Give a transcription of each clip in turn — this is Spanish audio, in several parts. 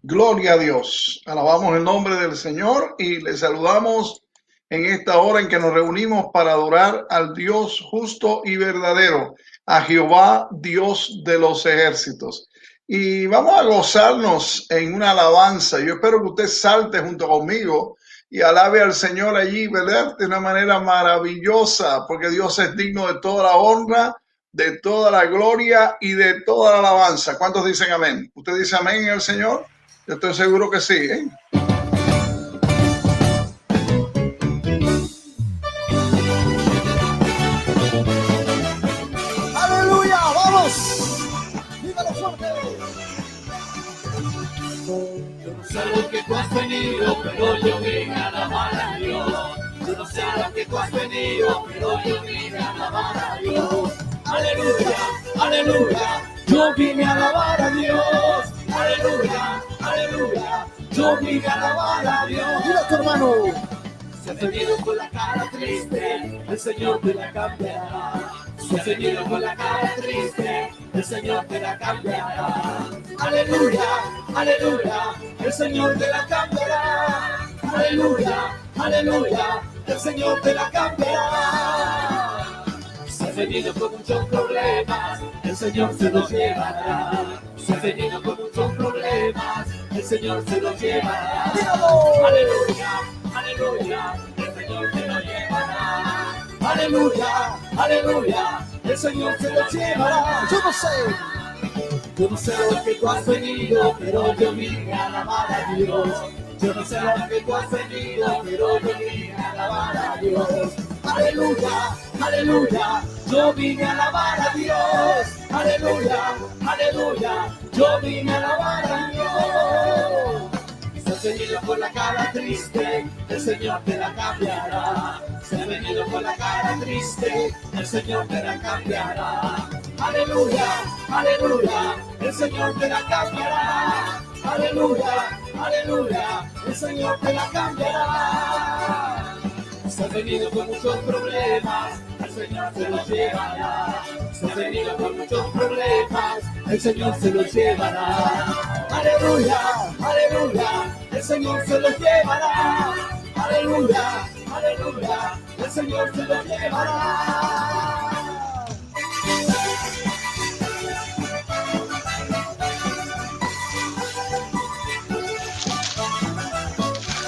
Gloria a Dios. Alabamos el nombre del Señor y le saludamos en esta hora en que nos reunimos para adorar al Dios justo y verdadero, a Jehová, Dios de los ejércitos. Y vamos a gozarnos en una alabanza. Yo espero que usted salte junto conmigo y alabe al Señor allí, ¿verdad? De una manera maravillosa, porque Dios es digno de toda la honra, de toda la gloria y de toda la alabanza. ¿Cuántos dicen amén? ¿Usted dice amén en el Señor? Yo estoy seguro que sí, ¿eh? ¡Aleluya! ¡Vamos! ¡Dígalo fuerte! Yo no sé lo que tú has venido, pero yo vine a alabar a Dios. Yo no sé lo que tú has venido, pero yo vine a alabar a Dios. Aleluya, aleluya, yo vine a alabar a Dios. Aleluya, aleluya, yo vine a alabar a Dios. Dile a tu hermano. Si has venido con la cara triste, el Señor te la cambiará. Si has venido con la cara triste, el Señor te la cambiará. Aleluya, aleluya, el Señor te la cambiará. Aleluya, aleluya, el Señor te la cambiará. Si has venido con muchos problemas, el Señor se los llevará. Si has venido con muchos problemas, el Señor se los llevará. Aleluya, aleluya, el Señor se los llevará. Aleluya, aleluya, el Señor se los llevará. Yo no sé. Yo no sé lo que tú has venido, pero yo vine a alabar a Dios. Yo no sé lo que tú has venido, pero yo vine a alabar a Dios. Aleluya, aleluya, yo vine a alabar a Dios. Aleluya, aleluya, yo vine a alabar a Dios. Si has venido con la cara triste, el Señor te la cambiará. Si has venido con la cara triste, el Señor te la cambiará. Aleluya, aleluya, el Señor te la cambiará. Aleluya, aleluya, el Señor te la cambiará. Si has venido con muchos problemas, el Señor se los llevará. Si has venido con muchos problemas, el Señor se los llevará. Aleluya, aleluya, el Señor se los llevará. Aleluya, aleluya, el Señor se los llevará.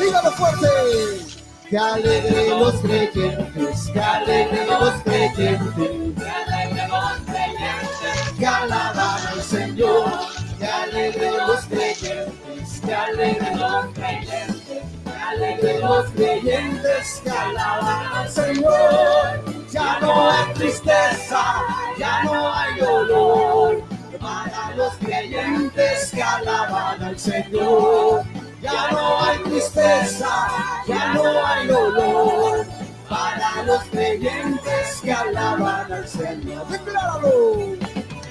¡Dígalo fuerte! Que alegre los creyentes, que alegre los creyentes, que alegre los creyentes, que alaban al Señor. Que alegre los creyentes, que alegre los creyentes, que alegre los creyentes, que alaban al Señor. Ya no hay tristeza, ya no hay dolor, para los creyentes que alaban al Señor. Ya no hay tristeza, ya no hay dolor, para los creyentes que alaban al Señor. ¡Decláralo!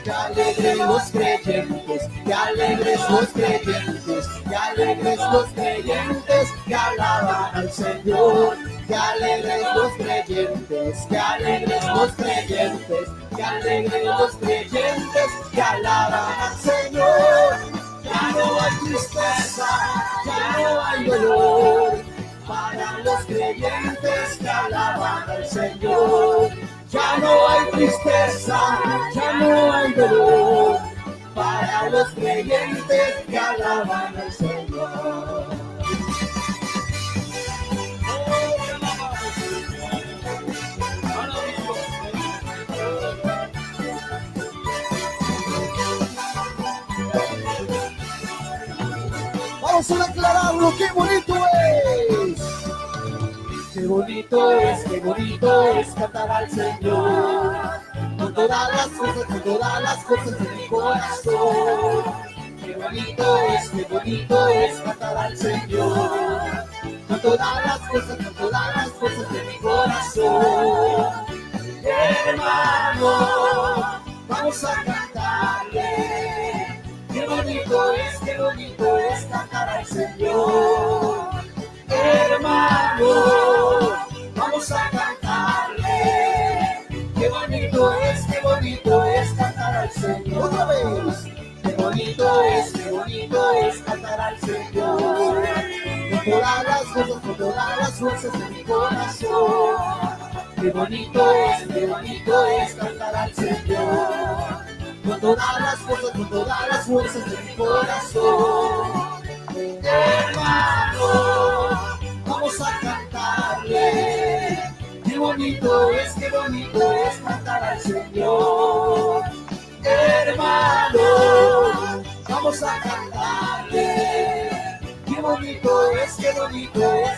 Que alegres los creyentes, que alegres los creyentes, que alegres los creyentes que alaban al Señor. Que alegres los creyentes, que alegres los creyentes, que alegres los creyentes que alaban al Señor. Ya no hay tristeza, ya no hay dolor, para los creyentes que alaban al Señor. Ya no hay tristeza, ya no hay dolor, para los creyentes que alaban al Señor. Vamos a declararlo, qué bonito es. Qué bonito es cantar al Señor. Con todas las cosas de mi corazón. Qué bonito es cantar al Señor. Con todas las cosas de mi corazón. Hermano, vamos a cantarle. Qué bonito es cantar al Señor. Hermano, vamos a cantarle. Qué bonito es cantar al Señor. Otra vez. Qué bonito es cantar al Señor. Con todas las fuerzas de mi corazón. Qué bonito es cantar al Señor. Con todas las fuerzas de mi corazón. Hermano, vamos a cantarle. Qué bonito es cantar al Señor. Hermano, vamos a cantarle. Qué bonito es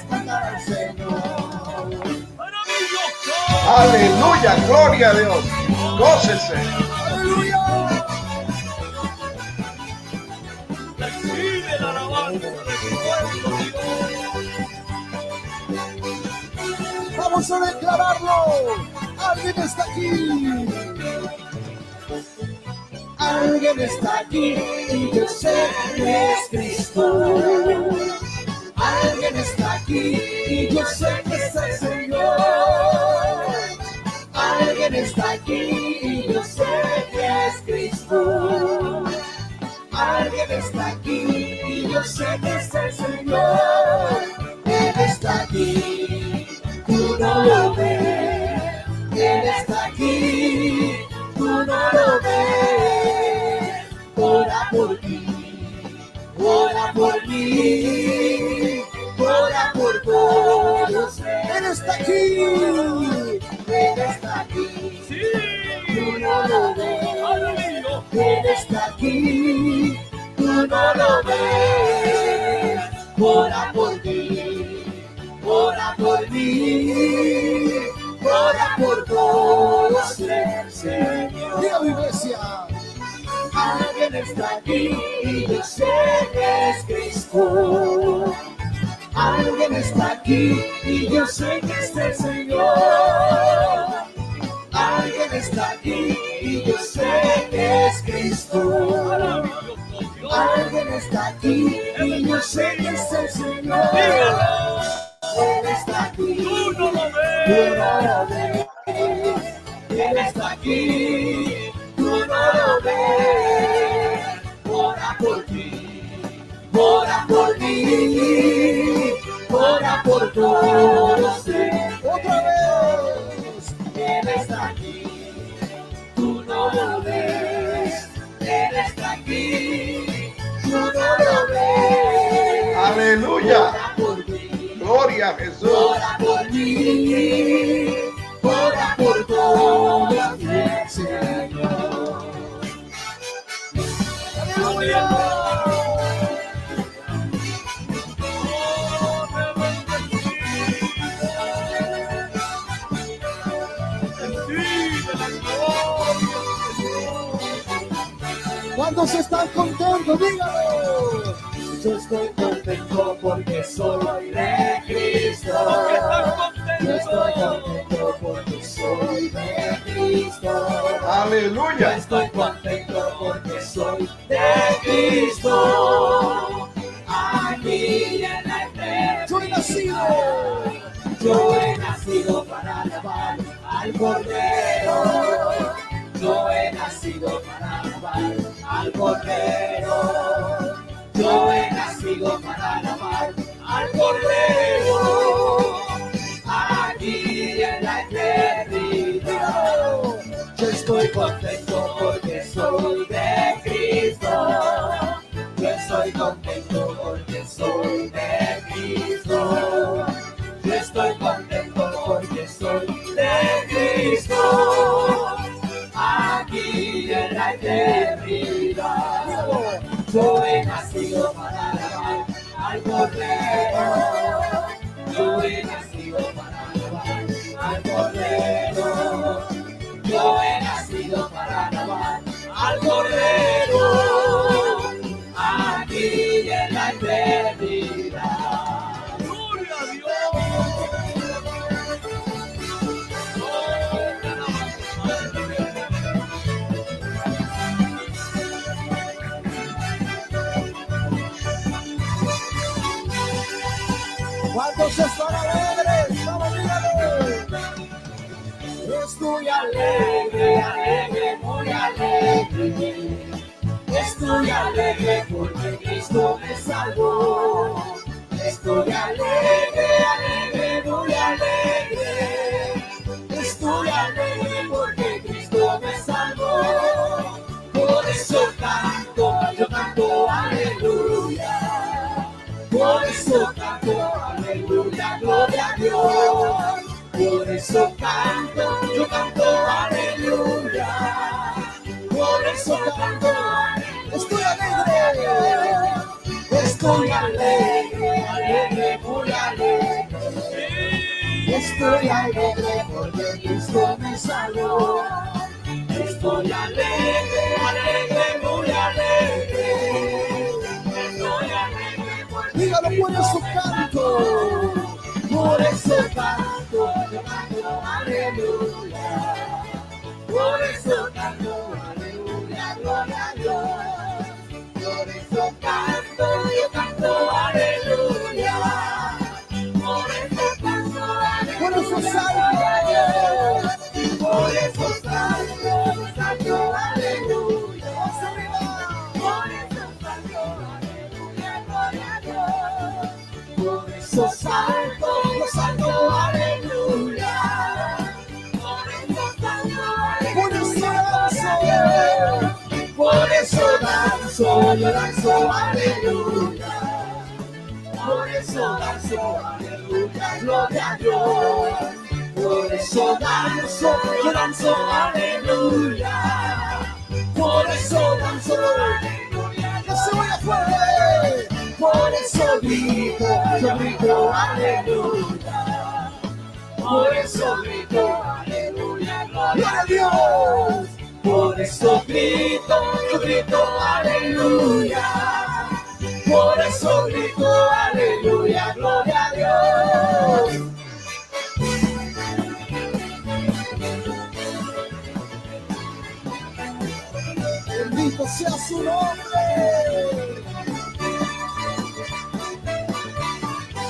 cantar al Señor. Aleluya, gloria a Dios. Gócese. ¡Aleluya! Recibe la alabanza de tu pueblo, Dios. Vamos a declararlo. Alguien está aquí. Alguien está aquí y yo sé que es Cristo. Alguien está aquí y yo sé que es el Señor. Alguien está aquí y yo sé que es Cristo. Alguien está aquí y yo sé que es el Señor. Él está aquí, tú no lo ves. Él está aquí, tú no lo ves. Ora por mí, ora por mí, ora por todos. Él está aquí. Él está aquí, Sí. tú no lo ves. Aleluya. Él está aquí, tú no lo ves. Ora por mí, ora por mí, ora por todos el Señor. Diga mi iglesia. Alguien está aquí y yo sé que es Cristo. Alguien está aquí y yo sé que es el Señor. Alguien está aquí y yo sé que es Cristo. Alguien está aquí y yo sé que es el Señor. Dígalo. Él está aquí, Tú no lo tú ves. no lo ves. Él está aquí, tú no lo ves. Ora por ti, ora por mí, ora por todos. Otra vez. Él está aquí, tú no lo ves. Él está aquí, tú no lo ves. Aleluya. Ora por mí, Gloria a Jesús. ora por mí, ora por todos el Señor. ¡Aleluya! Oh, te bendecimos. Recibe la gloria, Jesús. ¿Cuántos están contentos? Dígalo. Yo estoy contento porque soy de Cristo. Porque estás Yo estoy contento. contento porque soy de Cristo. Yo Aleluya. estoy contento porque soy de Cristo. Aquí en la eternidad. Yo he nacido. Yo he nacido para alabar al Cordero. Yo he nacido para alabar al Cordero. Yo he nacido para alabar al Cordero. Aquí en la eternidad. Yo estoy contento porque soy de Cristo. Yo estoy contento porque soy de Cristo. Yo estoy contento porque soy de Cristo. Aquí en la eternidad. Yo he nacido para alabar al Cordero. Yo he nacido para alabar al Cordero. Yo he nacido para alabar al Cordero. Aquí en la eternidad. Gloria a Dios. ¿Cuántos están alegres? Vamos, dígalo. Estoy alegre, alegre, muy alegre. Estoy Estoy alegre porque Cristo me salvó. Estoy alegre, alegre, muy alegre. Estoy alegre porque Cristo me salvó. Por eso canto, yo canto aleluya. Por eso canto aleluya, gloria a Dios. Por eso canto, yo canto aleluya. Por eso canto, estoy alegre. Estoy alegre, alegre, muy alegre. Estoy alegre porque Cristo me salvó. Estoy alegre, alegre, muy alegre. Estoy alegre porque dígalo, por eso canto. Por eso canto, yo canto aleluya. Por eso canto aleluya, gloria a Dios. Por eso canto, yo canto aleluya. Por eso canto aleluya. Por eso salto. Por eso salto, salto aleluya. Por eso salto aleluya, gloria a Dios. Por eso salto, salto aleluya. Por eso salto aleluya. Por eso danzo, yo danzo aleluya. Por eso danzo aleluya, gloria a Dios. Por eso danzo, yo danzo aleluya. Por eso danzo aleluya, yo soy fuerte. Por eso grito, yo grito aleluya. Por eso grito aleluya, gloria a Dios. Por eso grito, yo grito aleluya. Por eso grito aleluya, gloria a Dios. Bendito sea su nombre.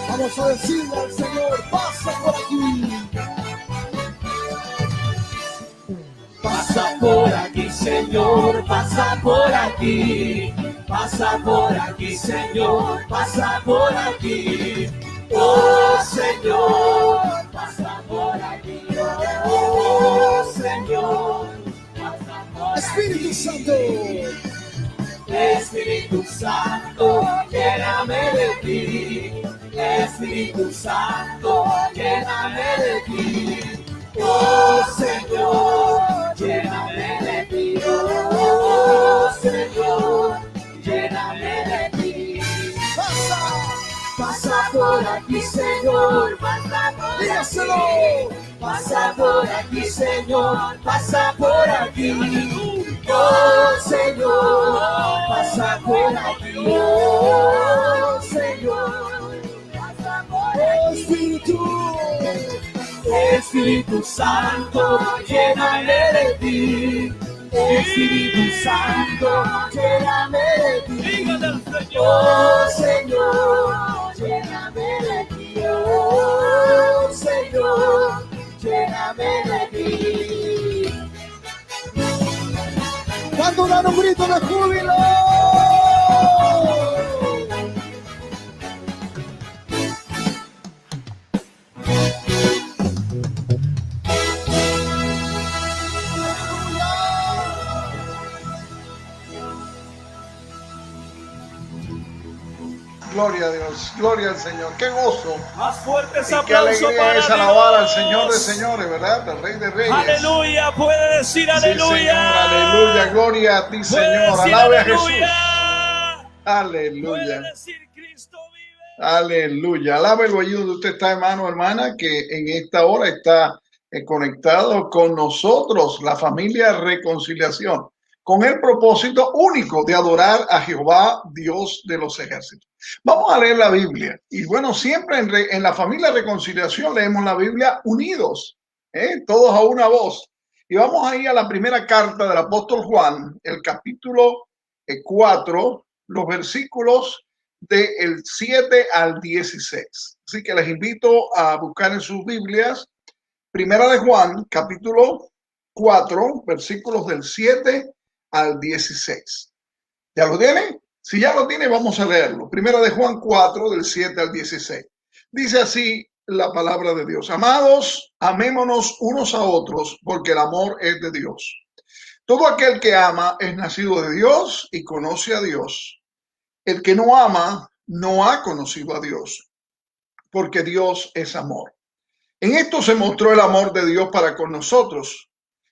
Vamos a decirle al Señor, pasa por aquí. Pasa por aquí, Señor, pasa por aquí. Pasa por aquí, Señor, pasa por aquí. Oh, Señor, pasa por aquí. Oh, Señor, pasa por aquí. Espíritu Santo. Espíritu Santo, lléname de ti. Espíritu Santo, lléname de ti. Oh, Señor, lléname de ti. Oh, Señor, lléname de ti. Pasa por aquí, Señor, pasa por aquí. Pasa por aquí, Señor, pasa por aquí. Oh, Señor, pasa por aquí. Oh, Señor, pasa por aquí. Espíritu Santo, lléname de ti. Espíritu Santo, lléname de ti. Oh, Señor, lléname de ti. Oh, Señor, lléname de ti. Cuando dan un grito de júbilo. Gloria a Dios, gloria al Señor. Qué gozo Más fuerte ese y qué aplauso alegría para es alabar al Dios. Señor de señores, ¿verdad? Al Rey de Reyes. Aleluya, puede decir Sí, aleluya. Señor, aleluya, gloria a ti, Puede Señor. decir Alabe a aleluya. Jesús. Aleluya. Puede decir Cristo vive. Aleluya. Alábelo allí donde usted está, hermano, hermana, que en esta hora está conectado con nosotros, la familia Reconciliación, con el propósito único de adorar a Jehová, Dios de los ejércitos. Vamos a leer la Biblia. Y bueno, siempre en la familia Reconciliación leemos la Biblia unidos, todos a una voz. Y vamos a ir a la primera carta del apóstol Juan, el capítulo 4, los versículos del 7 al 16. Así que les invito a buscar en sus Biblias, Primera de Juan, capítulo 4, versículos del 7 al 16. ¿Ya lo tiene? Si ya lo tiene, vamos a leerlo. Primera de Juan 4, del 7 al 16. Dice así la palabra de Dios. Amados, amémonos unos a otros, porque el amor es de Dios. Todo aquel que ama es nacido de Dios y conoce a Dios. El que no ama no ha conocido a Dios, porque Dios es amor. En esto se mostró el amor de Dios para con nosotros,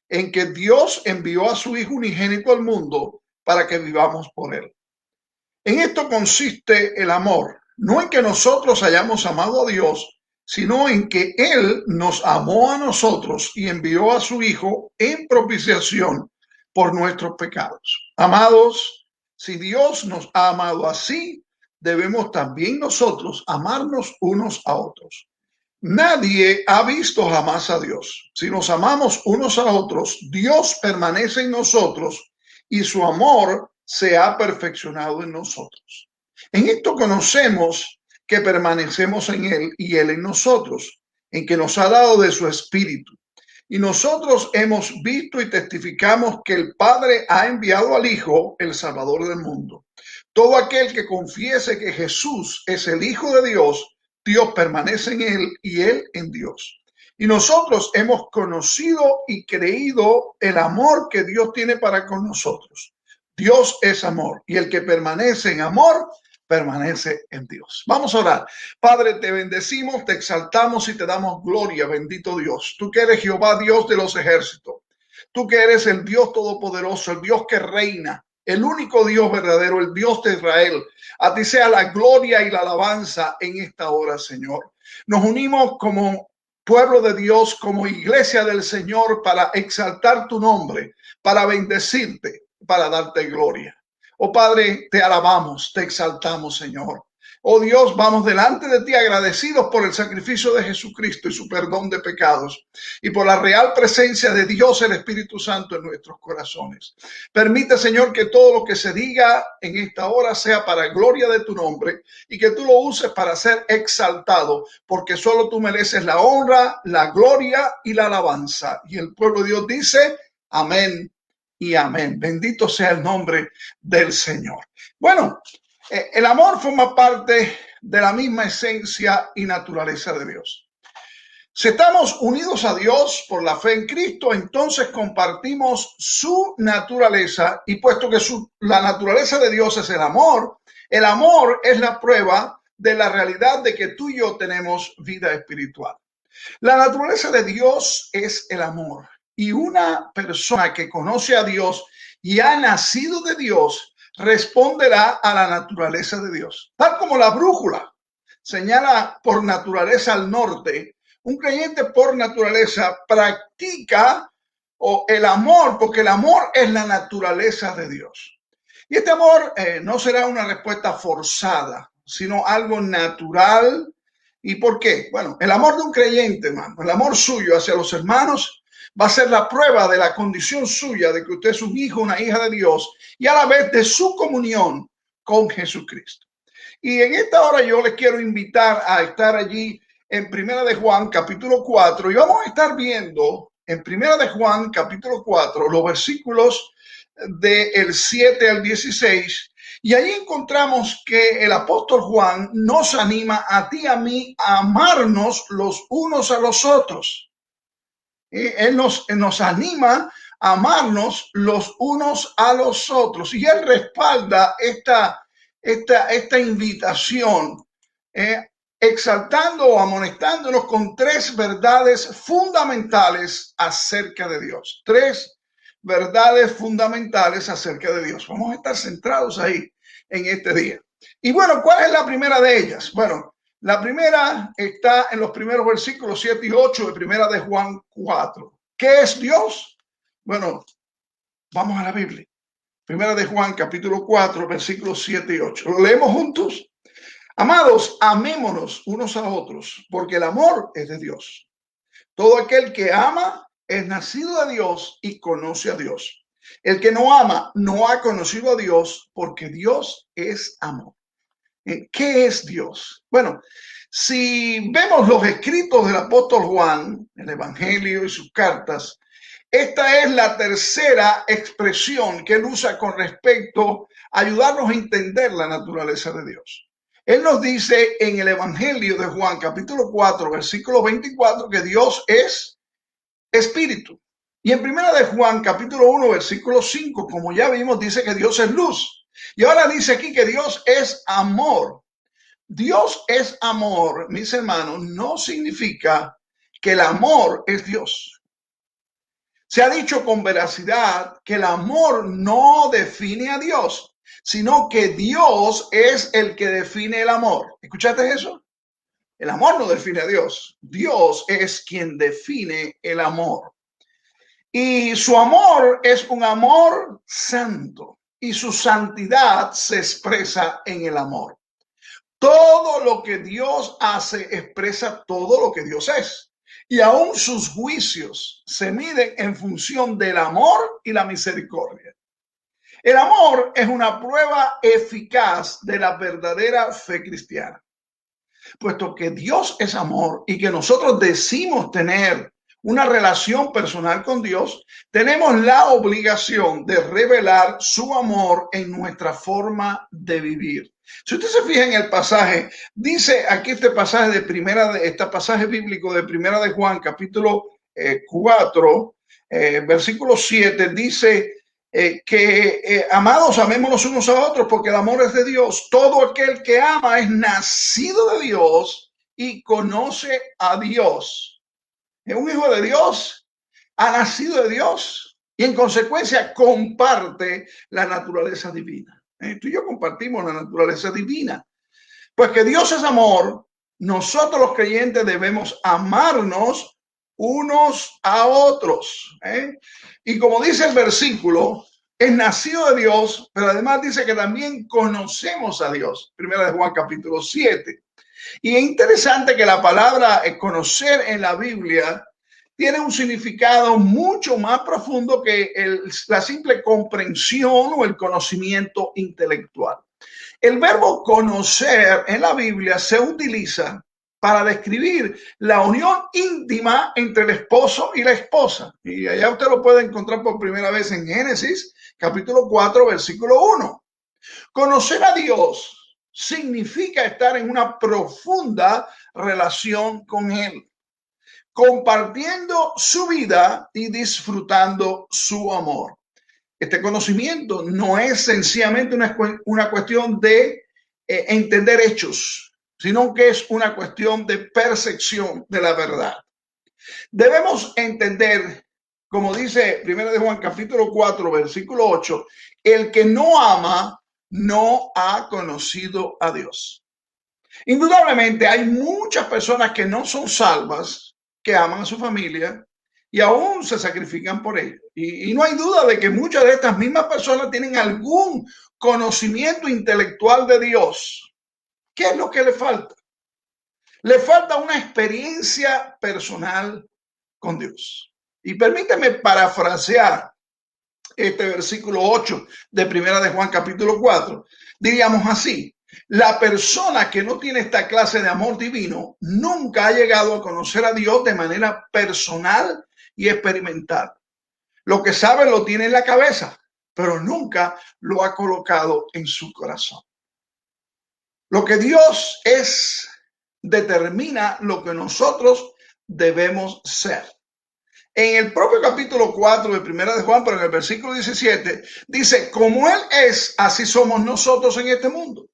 en que Dios envió a su Hijo unigénito al mundo para que vivamos por él. En esto consiste el amor, no en que nosotros hayamos amado a Dios, sino en que Él nos amó a nosotros y envió a su Hijo en propiciación por nuestros pecados. Amados, si Dios nos ha amado así, debemos también nosotros amarnos unos a otros. Nadie ha visto jamás a Dios. Si nos amamos unos a otros, Dios permanece en nosotros y su amor se ha perfeccionado en nosotros. En esto conocemos que permanecemos en Él y Él en nosotros, en que nos ha dado de su Espíritu. Y nosotros hemos visto y testificamos que el Padre ha enviado al Hijo, el Salvador del mundo. Todo aquel que confiese que Jesús es el Hijo de Dios, Dios permanece en Él y Él en Dios. Y nosotros hemos conocido y creído el amor que Dios tiene para con nosotros. Dios es amor y el que permanece en amor permanece en Dios. Vamos a orar. Padre, te bendecimos, te exaltamos y te damos gloria, bendito Dios. Tú que eres Jehová, Dios de los ejércitos. Tú que eres el Dios todopoderoso, el Dios que reina, el único Dios verdadero, el Dios de Israel. A ti sea la gloria y la alabanza en esta hora, Señor. Nos unimos como pueblo de Dios, como iglesia del Señor, para exaltar tu nombre, para bendecirte, para darte gloria. Oh Padre, te alabamos, te exaltamos, Señor. Oh Dios, vamos delante de ti agradecidos por el sacrificio de Jesucristo y su perdón de pecados y por la real presencia de Dios, el Espíritu Santo, en nuestros corazones. Permite, Señor, que todo lo que se diga en esta hora sea para gloria de tu nombre y que tú lo uses para ser exaltado, porque solo tú mereces la honra, la gloria y la alabanza. Y el pueblo de Dios dice, amén y amén. Bendito sea el nombre del Señor. Bueno, el amor forma parte de la misma esencia y naturaleza de Dios. Si estamos unidos a Dios por la fe en Cristo, entonces compartimos su naturaleza, y puesto que la naturaleza de Dios es el amor es la prueba de la realidad de que tú y yo tenemos vida espiritual. La naturaleza de Dios es el amor, y una persona que conoce a Dios y ha nacido de Dios responderá a la naturaleza de Dios. Tal como la brújula señala por naturaleza al norte, un creyente por naturaleza practica el amor, porque el amor es la naturaleza de Dios. Y este amor no será una respuesta forzada, sino algo natural. ¿Y por qué? Bueno, el amor de un creyente, hermano, el amor suyo hacia los hermanos, va a ser la prueba de la condición suya de que usted es un hijo, una hija de Dios, y a la vez de su comunión con Jesucristo. Y en esta hora yo les quiero invitar a estar allí en Primera de Juan, capítulo 4, y vamos a estar viendo en Primera de Juan, capítulo 4, los versículos del 7 al 16, y allí encontramos que el apóstol Juan nos anima a ti y a mí a amarnos los unos a los otros. Él nos anima a amarnos los unos a los otros. Y Él respalda esta invitación, exaltando o amonestándonos con tres verdades fundamentales acerca de Dios. Tres verdades fundamentales acerca de Dios. Vamos a estar centrados ahí en este día. Y bueno, ¿cuál es la primera de ellas? Bueno, la primera está en los primeros versículos 7 y 8 de Primera de Juan 4. ¿Qué es Dios? Bueno, vamos a la Biblia. Primera de Juan, capítulo 4, versículos 7 y 8. ¿Lo leemos juntos? Amados, amémonos unos a otros, porque el amor es de Dios. Todo aquel que ama es nacido de Dios y conoce a Dios. El que no ama no ha conocido a Dios, porque Dios es amor. ¿Qué es Dios? Bueno, si vemos los escritos del apóstol Juan, el Evangelio y sus cartas, Esta es la tercera expresión que él usa con respecto a ayudarnos a entender la naturaleza de Dios. Él nos dice en el Evangelio de Juan, capítulo 4, versículo 24, que Dios es espíritu. Y en primera de Juan, capítulo 1, versículo 5, como ya vimos, dice que Dios es luz. Y ahora dice aquí que Dios es amor. Dios es amor, mis hermanos, no significa que el amor es Dios. Se ha dicho con veracidad que el amor no define a Dios, sino que Dios es el que define el amor. ¿Escuchaste eso? El amor no define a Dios. Dios es quien define el amor. Y su amor es un amor santo y su santidad se expresa en el amor. Todo lo que Dios hace expresa todo lo que Dios es. Y aún sus juicios se miden en función del amor y la misericordia. El amor es una prueba eficaz de la verdadera fe cristiana. Puesto que Dios es amor y que nosotros decimos tener una relación personal con Dios, tenemos la obligación de revelar su amor en nuestra forma de vivir. Si usted se fija en el pasaje, dice aquí este pasaje este pasaje bíblico de primera de Juan, capítulo 4, versículo 7, dice amados, amémonos unos a otros porque el amor es de Dios. Todo aquel que ama es nacido de Dios y conoce a Dios. Es un hijo de Dios, ha nacido de Dios y en consecuencia comparte la naturaleza divina. Tú y yo compartimos la naturaleza divina. Pues que Dios es amor, nosotros los creyentes debemos amarnos unos a otros. Y como dice el versículo, es nacido de Dios, pero además dice que también conocemos a Dios. Primera de Juan capítulo 7. Y es interesante que la palabra conocer en la Biblia tiene un significado mucho más profundo que la simple comprensión o el conocimiento intelectual. El verbo conocer en la Biblia se utiliza para describir la unión íntima entre el esposo y la esposa. Y allá usted lo puede encontrar por primera vez en Génesis, capítulo 4, versículo 1. Conocer a Dios significa estar en una profunda relación con Él, compartiendo su vida y disfrutando su amor. Este conocimiento no es sencillamente una cuestión de entender hechos, sino que es una cuestión de percepción de la verdad. Debemos entender, como dice 1 de Juan capítulo 4, versículo 8, el que no ama no ha conocido a Dios. Indudablemente hay muchas personas que no son salvas, que aman a su familia y aún se sacrifican por ello. Y no hay duda de que muchas de estas mismas personas tienen algún conocimiento intelectual de Dios. ¿Qué es lo que le falta? Le falta una experiencia personal con Dios. Y permíteme parafrasear este versículo 8 de primera de Juan capítulo 4. Diríamos así: la persona que no tiene esta clase de amor divino nunca ha llegado a conocer a Dios de manera personal y experimental. Lo que sabe lo tiene en la cabeza, pero nunca lo ha colocado en su corazón. Lo que Dios es determina lo que nosotros debemos ser. En el propio capítulo 4 de primera de Juan, pero en el versículo 17, dice: como Él es, así somos nosotros en este mundo.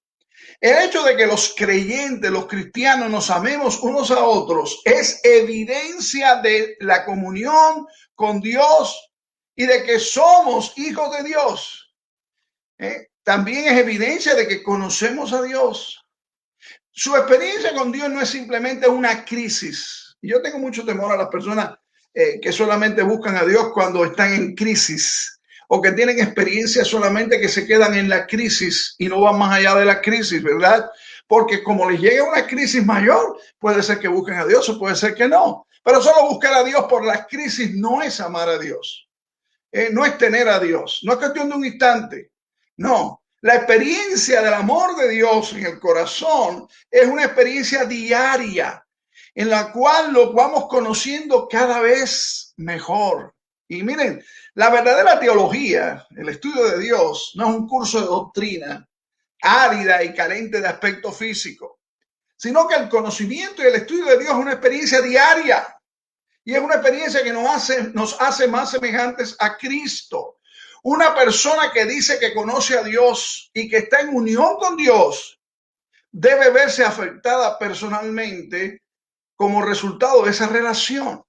El hecho de que los creyentes, los cristianos, nos amemos unos a otros es evidencia de la comunión con Dios y de que somos hijos de Dios. También es evidencia de que conocemos a Dios. Su experiencia con Dios no es simplemente una crisis. Yo tengo mucho temor a las personas que solamente buscan a Dios cuando están en crisis, o que tienen experiencias solamente que se quedan en la crisis y no van más allá de la crisis, ¿verdad? Porque como les llega una crisis mayor, puede ser que busquen a Dios o puede ser que no. Pero solo buscar a Dios por las crisis no es amar a Dios. No es tener a Dios. No es cuestión de un instante. No. La experiencia del amor de Dios en el corazón es una experiencia diaria en la cual lo vamos conociendo cada vez mejor Y miren, la verdadera teología, el estudio de Dios, no es un curso de doctrina árida y carente de aspecto físico, sino que el conocimiento y el estudio de Dios es una experiencia diaria y es una experiencia que nos hace más semejantes a Cristo. Una persona que dice que conoce a Dios y que está en unión con Dios debe verse afectada personalmente como resultado de esa relación.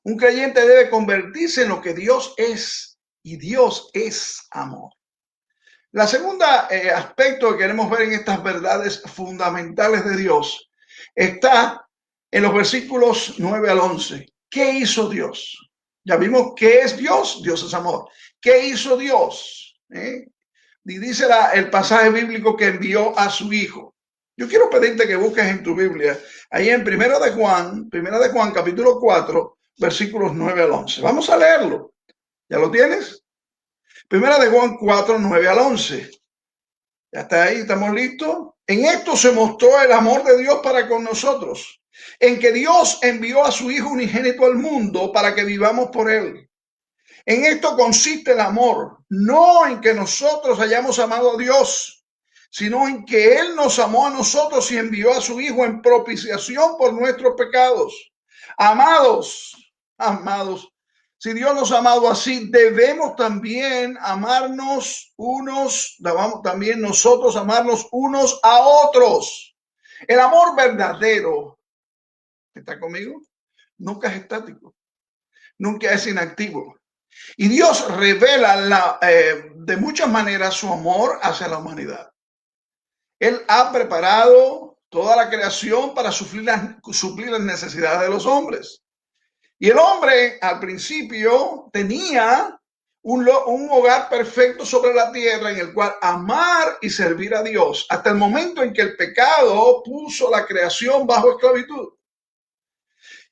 Un creyente debe convertirse en lo que Dios es, y Dios es amor. La segunda aspecto que queremos ver en estas verdades fundamentales de Dios está en los versículos 9 al 11. ¿Qué hizo Dios? Ya vimos qué es Dios. Dios es amor. ¿Qué hizo Dios? Y dice el pasaje bíblico que envió a su Hijo. Yo quiero pedirte que busques en tu Biblia, ahí en Primera de Juan, capítulo 4, versículos 9 al 11. Vamos a leerlo. ¿Ya lo tienes? Primera de Juan 4, 9 al 11. Ya está ahí, estamos listos. En esto se mostró el amor de Dios para con nosotros, en que Dios envió a su Hijo unigénito al mundo para que vivamos por él. En esto consiste el amor, no en que nosotros hayamos amado a Dios, sino en que Él nos amó a nosotros y envió a su Hijo en propiciación por nuestros pecados. Amados, si Dios nos ha amado así, debemos también amarnos también nosotros amarnos unos a otros. El amor verdadero, ¿está conmigo? Nunca es estático, nunca es inactivo. Y Dios revela de muchas maneras su amor hacia la humanidad. Él ha preparado toda la creación para suplir las necesidades de los hombres. Y el hombre al principio tenía un hogar perfecto sobre la tierra en el cual amar y servir a Dios, hasta el momento en que el pecado puso la creación bajo esclavitud.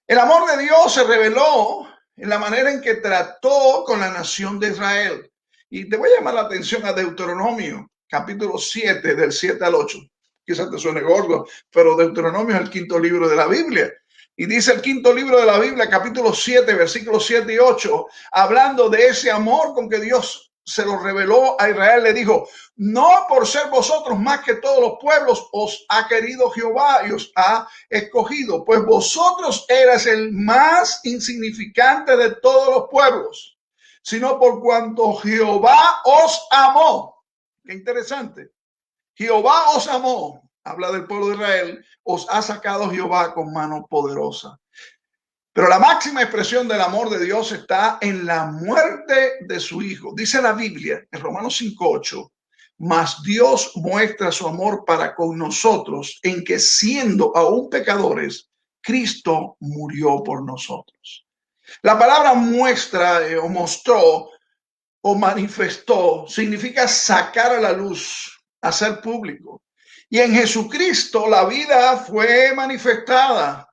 El amor de Dios se reveló en la manera en que trató con la nación de Israel. Y te voy a llamar la atención a Deuteronomio, capítulo 7, del 7 al 8. Quizás te suene gordo, pero Deuteronomio es el quinto libro de la Biblia. Y dice el quinto libro de la Biblia, capítulo 7, versículos 7 y 8, hablando de ese amor con que Dios se lo reveló a Israel, le dijo: no por ser vosotros más que todos los pueblos os ha querido Jehová y os ha escogido, pues vosotros eras el más insignificante de todos los pueblos, sino por cuanto Jehová os amó. Qué interesante. Jehová os amó, habla del pueblo de Israel, os ha sacado Jehová con mano poderosa. Pero la máxima expresión del amor de Dios está en la muerte de su Hijo. Dice la Biblia en Romanos 5:8, mas Dios muestra su amor para con nosotros en que, siendo aún pecadores, Cristo murió por nosotros. La palabra muestra o mostró o manifestó significa sacar a la luz, hacer público. Y en Jesucristo la vida fue manifestada.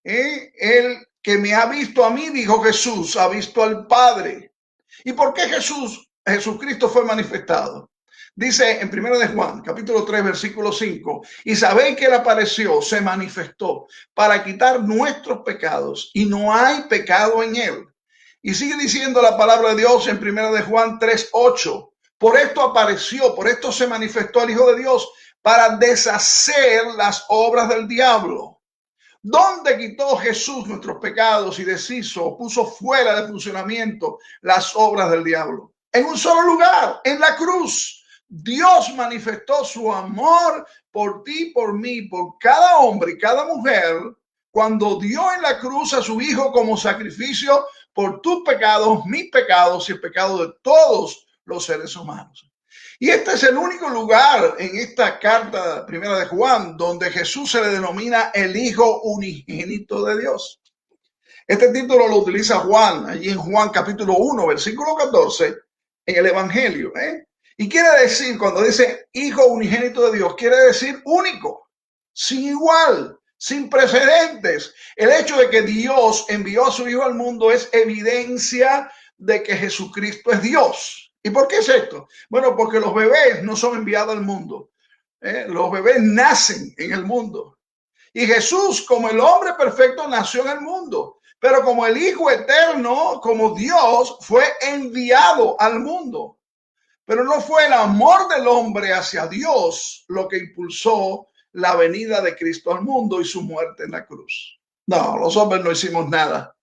El que me ha visto a mí, dijo Jesús, ha visto al Padre. ¿Y por qué Jesucristo fue manifestado? Dice en 1 de Juan, capítulo 3, versículo 5, y sabéis que Él apareció, se manifestó para quitar nuestros pecados, y no hay pecado en Él. Y sigue diciendo la palabra de Dios en 1 de Juan 3, 8, por esto apareció, por esto se manifestó el Hijo de Dios, para deshacer las obras del diablo. ¿Dónde quitó Jesús nuestros pecados y deshizo, puso fuera de funcionamiento las obras del diablo? En un solo lugar, en la cruz. Dios manifestó su amor por ti, por mí, por cada hombre y cada mujer, cuando dio en la cruz a su Hijo como sacrificio por tus pecados, mis pecados y el pecado de todos los seres humanos. Y este es el único lugar en esta carta primera de Juan donde Jesús se le denomina el Hijo unigénito de Dios. Este título lo utiliza Juan, allí en Juan capítulo 1, versículo 14, en el Evangelio. Y quiere decir, cuando dice Hijo unigénito de Dios, quiere decir único, sin igual, sin precedentes. El hecho de que Dios envió a su Hijo al mundo es evidencia de que Jesucristo es Dios. ¿Y por qué es esto? Bueno, porque los bebés no son enviados al mundo. Los bebés nacen en el mundo. Y Jesús, como el hombre perfecto, nació en el mundo. pero como el Hijo eterno, como Dios, fue enviado al mundo. Pero no fue el amor del hombre hacia Dios lo que impulsó la venida de Cristo al mundo y su muerte en la cruz. No, los hombres no hicimos nada,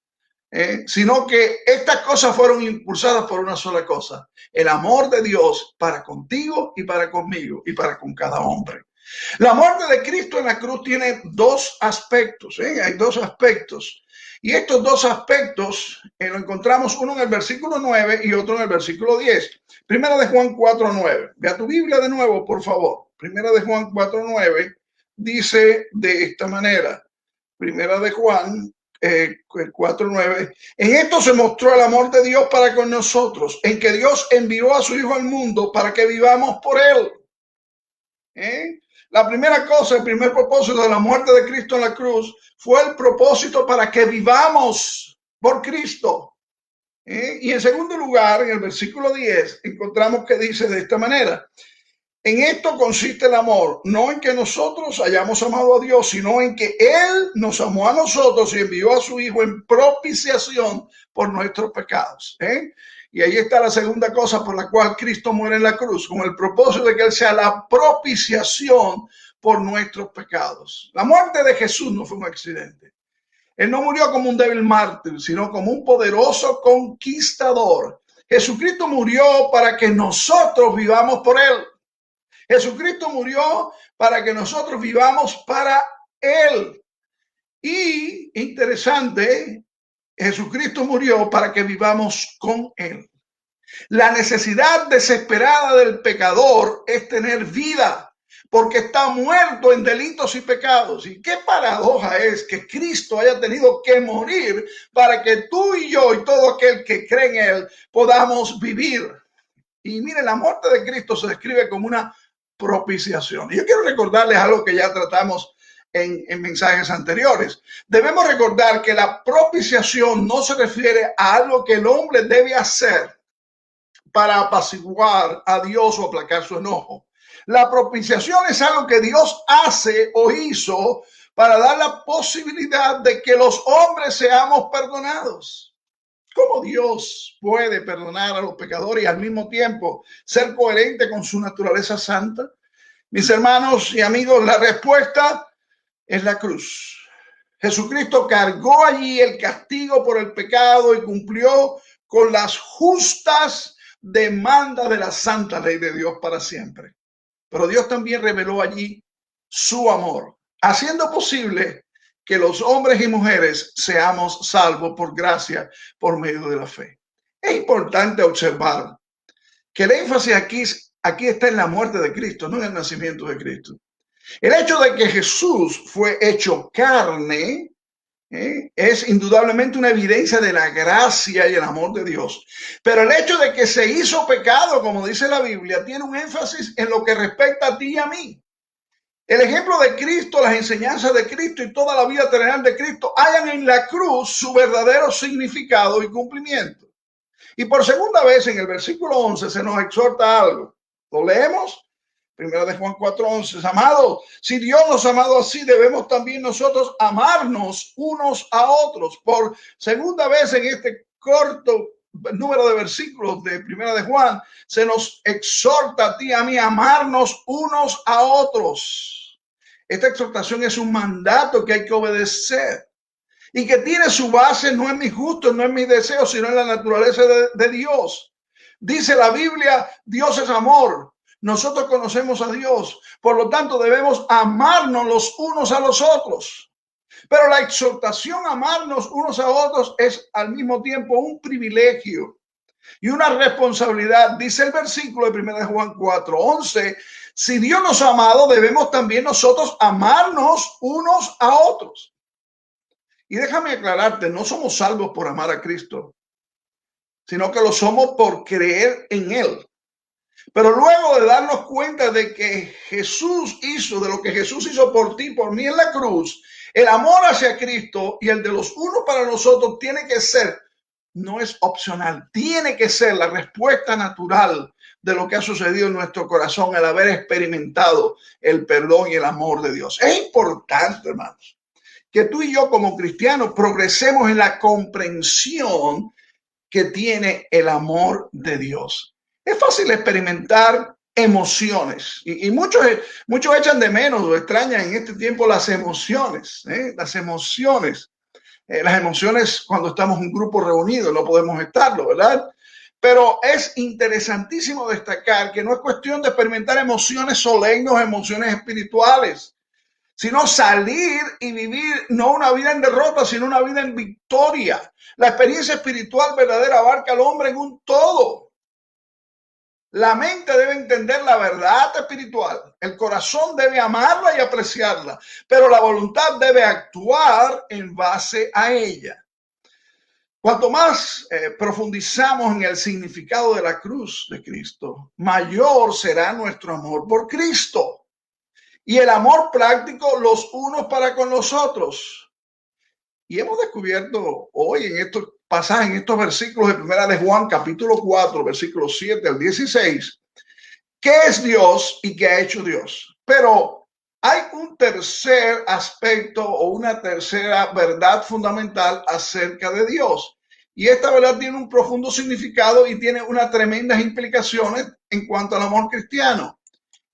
sino que estas cosas fueron impulsadas por una sola cosa: el amor de Dios para contigo y para conmigo y para con cada hombre. La muerte de Cristo en la cruz tiene dos aspectos, hay dos aspectos. Y estos dos aspectos lo encontramos uno en el versículo 9 y otro en el versículo 10. Primera de Juan 4:9. Ve a tu Biblia de nuevo, por favor. Primera de Juan 4:9 dice de esta manera. Primera de Juan 4:9. En esto se mostró el amor de Dios para con nosotros, en que Dios envió a su Hijo al mundo para que vivamos por él. La primera cosa, el primer propósito de la muerte de Cristo en la cruz fue el propósito para que vivamos por Cristo. Y en segundo lugar, en el versículo 10, encontramos que dice de esta manera: en esto consiste el amor, no en que nosotros hayamos amado a Dios, sino en que Él nos amó a nosotros y envió a su Hijo en propiciación por nuestros pecados. Y ahí está la segunda cosa por la cual Cristo muere en la cruz, con el propósito de que Él sea la propiciación por nuestros pecados. La muerte de Jesús no fue un accidente. Él no murió como un débil mártir, sino como un poderoso conquistador. Jesucristo murió para que nosotros vivamos por Él. Jesucristo murió para que nosotros vivamos para Él. Y interesante, Jesucristo murió para que vivamos con Él. La necesidad desesperada del pecador es tener vida, porque está muerto en delitos y pecados. Y qué paradoja es que Cristo haya tenido que morir para que tú y yo y todo aquel que cree en Él podamos vivir. Y mire, la muerte de Cristo se describe como una propiciación. Y yo quiero recordarles algo que ya tratamos en mensajes anteriores. Debemos recordar que la propiciación no se refiere a algo que el hombre debe hacer para apaciguar a Dios o aplacar su enojo. La propiciación es algo que Dios hace o hizo para dar la posibilidad de que los hombres seamos perdonados. ¿Cómo Dios puede perdonar a los pecadores y al mismo tiempo ser coherente con su naturaleza santa? Mis hermanos y amigos, la respuesta es la cruz. Jesucristo cargó allí el castigo por el pecado y cumplió con las justas demandas de la santa ley de Dios para siempre. Pero Dios también reveló allí su amor, haciendo posible que los hombres y mujeres seamos salvos por gracia, por medio de la fe. Es importante observar que el énfasis aquí está en la muerte de Cristo, no en el nacimiento de Cristo. El hecho de que Jesús fue hecho carne es indudablemente una evidencia de la gracia y el amor de Dios. Pero el hecho de que se hizo pecado, como dice la Biblia, tiene un énfasis en lo que respecta a ti y a mí. El ejemplo de Cristo, las enseñanzas de Cristo y toda la vida terrenal de Cristo hallan en la cruz su verdadero significado y cumplimiento. Y por segunda vez en el versículo 11 se nos exhorta algo. ¿Lo leemos? Primera de Juan 4:11. Amados, si Dios nos ha amado así, debemos también nosotros amarnos unos a otros. Por segunda vez en este corto número de versículos de Primera de Juan, se nos exhorta a ti y a mí a amarnos unos a otros. Esta exhortación es un mandato que hay que obedecer y que tiene su base no en mis gustos, no en mis deseos, sino en la naturaleza de Dios. Dice la Biblia, Dios es amor. Nosotros conocemos a Dios, por lo tanto debemos amarnos los unos a los otros. Pero la exhortación a amarnos unos a otros es al mismo tiempo un privilegio y una responsabilidad. Dice el versículo de 1 Juan 4:11, si Dios nos ha amado, debemos también nosotros amarnos unos a otros. Y déjame aclararte, no somos salvos por amar a Cristo, sino que lo somos por creer en Él. Pero luego de darnos cuenta de que Jesús hizo, de lo que Jesús hizo por ti, por mí en la cruz, el amor hacia Cristo y el de los unos para nosotros tiene que ser, no es opcional, tiene que ser la respuesta natural de lo que ha sucedido en nuestro corazón al haber experimentado el perdón y el amor de Dios. Es importante, hermanos, que tú y yo como cristianos progresemos en la comprensión que tiene el amor de Dios. Es fácil experimentar emociones y muchos echan de menos o extrañan en este tiempo las emociones, las emociones. Las emociones cuando estamos en un grupo reunido no podemos estarlo, ¿verdad? Pero es interesantísimo destacar que no es cuestión de experimentar emociones solemnes, emociones espirituales, sino salir y vivir no una vida en derrota, sino una vida en victoria. La experiencia espiritual verdadera abarca al hombre en un todo. La mente debe entender la verdad espiritual, el corazón debe amarla y apreciarla, pero la voluntad debe actuar en base a ella. Cuanto más profundizamos en el significado de la cruz de Cristo, mayor será nuestro amor por Cristo y el amor práctico los unos para con los otros. Y hemos descubierto hoy en estos pasajes, en estos versículos de Primera de Juan, capítulo 4, versículos 7 al 16, qué es Dios y qué ha hecho Dios. Pero hay un tercer aspecto o una tercera verdad fundamental acerca de Dios. Y esta verdad tiene un profundo significado y tiene unas tremendas implicaciones en cuanto al amor cristiano.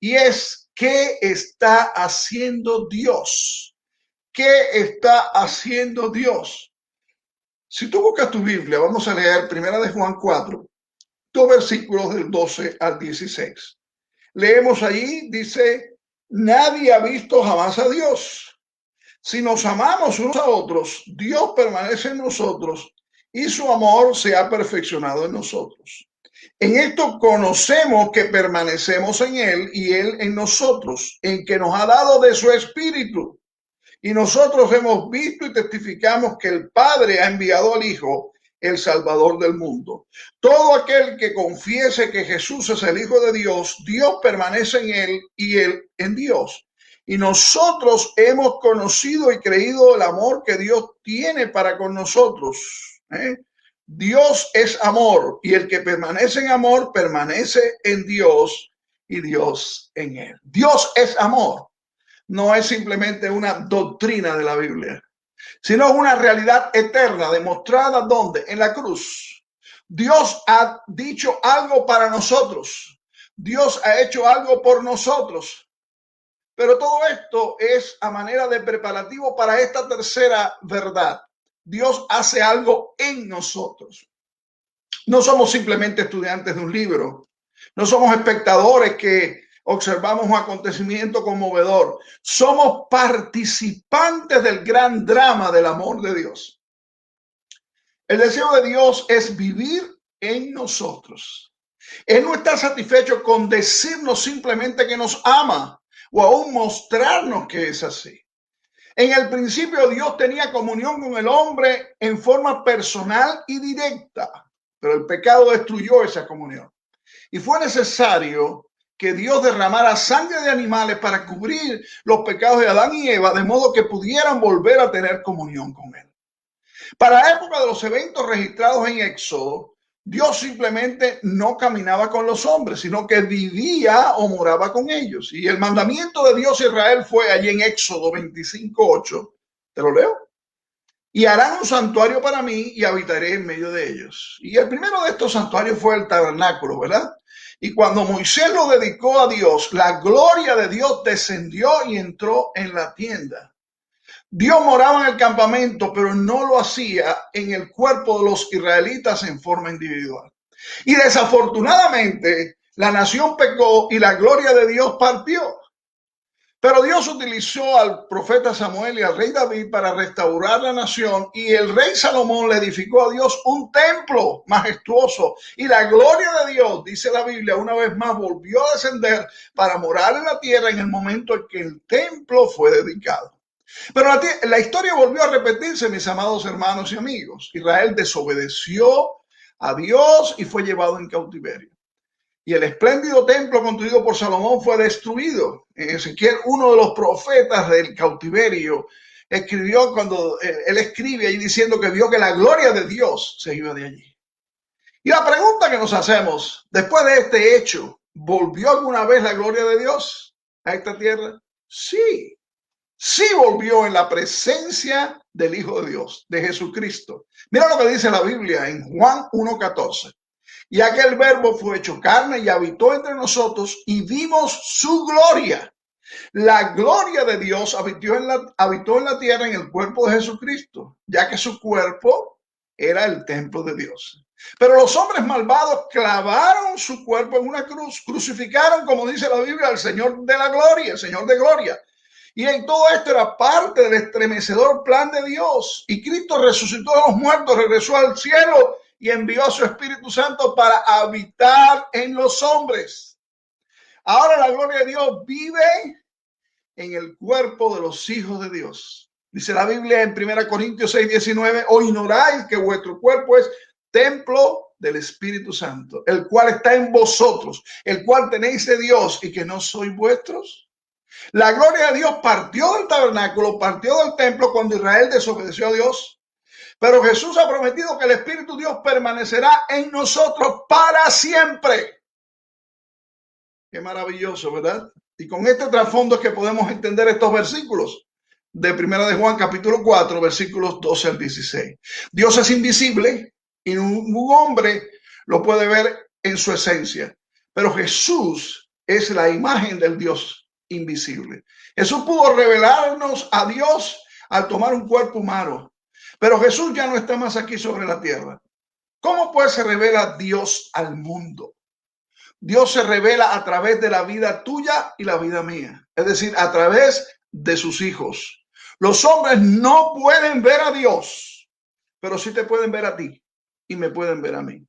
Y es, ¿qué está haciendo Dios? ¿Qué está haciendo Dios? Si tú buscas tu Biblia, vamos a leer Primera de Juan 4, dos versículos del 12 al 16. Leemos allí, dice, nadie ha visto jamás a Dios. Si nos amamos unos a otros, Dios permanece en nosotros y su amor se ha perfeccionado en nosotros. En esto conocemos que permanecemos en Él y Él en nosotros, en que nos ha dado de su Espíritu. Y nosotros hemos visto y testificamos que el Padre ha enviado al Hijo, el Salvador del mundo. Todo aquel que confiese que Jesús es el Hijo de Dios, Dios permanece en él y él en Dios. Y nosotros hemos conocido y creído el amor que Dios tiene para con nosotros. Dios es amor y el que permanece en amor permanece en Dios y Dios en él. Dios es amor. No es simplemente una doctrina de la Biblia, sino una realidad eterna demostrada ¿dónde? En la cruz. Dios ha dicho algo para nosotros. Dios ha hecho algo por nosotros. Pero todo esto es a manera de preparativo para esta tercera verdad. Dios hace algo en nosotros. No somos simplemente estudiantes de un libro. No somos espectadores que observamos un acontecimiento conmovedor. Somos participantes del gran drama del amor de Dios. El deseo de Dios es vivir en nosotros. Él no está satisfecho con decirnos simplemente que nos ama o aún mostrarnos que es así. En el principio Dios tenía comunión con el hombre en forma personal y directa, pero el pecado destruyó esa comunión. Y fue necesario que Dios derramara sangre de animales para cubrir los pecados de Adán y Eva, de modo que pudieran volver a tener comunión con él. Para la época de los eventos registrados en Éxodo, Dios simplemente no caminaba con los hombres, sino que vivía o moraba con ellos. Y el mandamiento de Dios a Israel fue allí en Éxodo 25:8. ¿Te lo leo? Y harán un santuario para mí y habitaré en medio de ellos. Y el primero de estos santuarios fue el tabernáculo, ¿verdad? Y cuando Moisés lo dedicó a Dios, la gloria de Dios descendió y entró en la tienda. Dios moraba en el campamento, pero no lo hacía en el cuerpo de los israelitas en forma individual. Y desafortunadamente, la nación pecó y la gloria de Dios partió. Pero Dios utilizó al profeta Samuel y al rey David para restaurar la nación, y el rey Salomón le edificó a Dios un templo majestuoso, y la gloria de Dios, dice la Biblia, una vez más volvió a descender para morar en la tierra en el momento en que el templo fue dedicado. Pero la historia volvió a repetirse, mis amados hermanos y amigos. Israel desobedeció a Dios y fue llevado en cautiverio. Y el espléndido templo construido por Salomón fue destruido. Ezequiel, uno de los profetas del cautiverio, escribió cuando él escribe ahí diciendo que vio que la gloria de Dios se iba de allí. Y la pregunta que nos hacemos, después de este hecho, ¿volvió alguna vez la gloria de Dios a esta tierra? Sí, sí volvió en la presencia del Hijo de Dios, de Jesucristo. Mira lo que dice la Biblia en Juan 1:14. Y aquel verbo fue hecho carne y habitó entre nosotros y vimos su gloria. La gloria de Dios habitó en la tierra en el cuerpo de Jesucristo, ya que su cuerpo era el templo de Dios. Pero los hombres malvados clavaron su cuerpo en una cruz, crucificaron, como dice la Biblia, al Señor de la gloria, el Señor de gloria. Y en todo esto era parte del estremecedor plan de Dios. Y Cristo resucitó de los muertos, regresó al cielo y envió a su Espíritu Santo para habitar en los hombres. Ahora la gloria de Dios vive en el cuerpo de los hijos de Dios. Dice la Biblia en 1 Corintios 6:19, o ignoráis que vuestro cuerpo es templo del Espíritu Santo, el cual está en vosotros, el cual tenéis de Dios y que no sois vuestros. La gloria de Dios partió del tabernáculo, partió del templo cuando Israel desobedeció a Dios. Pero Jesús ha prometido que el Espíritu de Dios permanecerá en nosotros para siempre. Qué maravilloso, ¿verdad? Y con este trasfondo es que podemos entender estos versículos de Primera de Juan, capítulo 4, versículos 12 al 16. Dios es invisible y ningún hombre lo puede ver en su esencia. Pero Jesús es la imagen del Dios invisible. Jesús pudo revelarnos a Dios al tomar un cuerpo humano. Pero Jesús ya no está más aquí sobre la tierra. ¿Cómo pues se revela Dios al mundo? Dios se revela a través de la vida tuya y la vida mía. Es decir, a través de sus hijos. Los hombres no pueden ver a Dios, pero sí te pueden ver a ti y me pueden ver a mí.